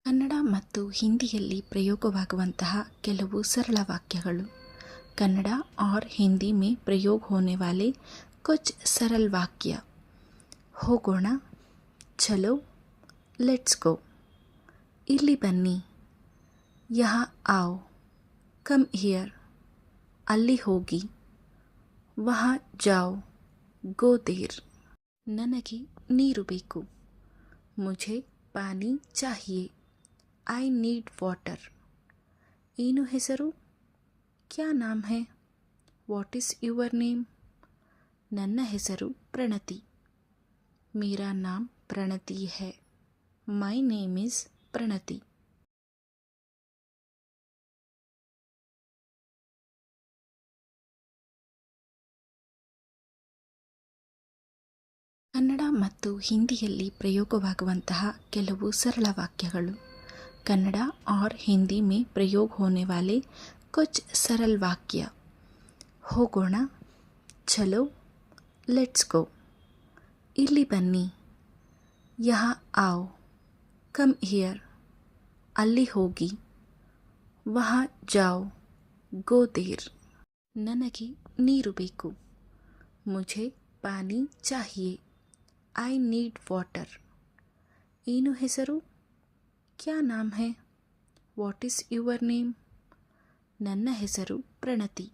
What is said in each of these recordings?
ಕನ್ನಡ ಮತ್ತು ಹಿಂದಿಯಲ್ಲಿ ಪ್ರಯೋಗವಾಗುವಂತಹ ಕೆಲವು ಸರಳ ವಾಕ್ಯಗಳು। कन्नड़ा और हिंदी में प्रयोग होने वाले कुछ सरल वाक्य। ಹೋಗೋಣ, ಚಲೋ, ಲೆಟ್ಸ್ ಗೋ, ಇಲ್ಲಿ ಬನ್ನಿ, ಯಹಾ आओ, ಕಮ್ ಹಿಯರ್, ಅಲ್ಲಿ ಹೋಗಿ, ವಹಾ ಜಾओ, ಗೋ ದೇರ್, ನನಗೆ ನೀರು ಬೇಕು, ಮುझे ಪಾನಿ ಚಾಹಿಯೆ, ಐ ನೀಡ್ ವಾಟರ್, ಏನು ಹೆಸರು, क्या नाम है, ವಾಟ್ ಈಸ್ ಯುವರ್ ನೇಮ್, ನನ್ನ ಹೆಸರು ಪ್ರಣತಿ, ಮೇರಾ ನಾಮ್ ಪ್ರಣತಿ है, ಮೈ ನೇಮ್ ಇಸ್ ಪ್ರಣತಿ। ಕನ್ನಡ ಮತ್ತು ಹಿಂದಿಯಲ್ಲಿ ಪ್ರಯೋಗವಾಗುವಂತಹ ಕೆಲವು ಸರಳ ವಾಕ್ಯಗಳು। कन्नड़ा और हिंदी में प्रयोग होने वाले कुछ सरल वाक्य। ಹೋಗೋಣ, ಚಲೋ, ಲೆಟ್ಸ್ ಗೋ, ಇಲ್ಲಿ ಬನ್ನಿ, ಯಹಾ आओ, ಕಮ್ ಹಿಯರ್, ಅಲ್ಲಿ ಹೋಗಿ, ವಹಾ ಜಾओ, ಗೋ ದೇರ್, ನನಗೆ ನೀರು ಬೇಕು, ಮುझे ಪಾನಿ ಚಾಹಿಯೆ, ಐ ನೀಡ್ ವಾಟರ್, ಏನು ಹೆಸರು, क्या नाम है, ವಾಟ್ ಈಸ್ ಯುವರ್ ನೇಮ್, ನನ್ನ ಹೆಸರು ಪ್ರಣತಿ,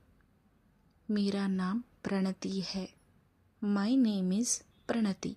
ಮೇರಾ ನಾಮ್ ಪ್ರಣತಿ है, ಮೈ ನೇಮ್ ಇಸ್ ಪ್ರಣತಿ।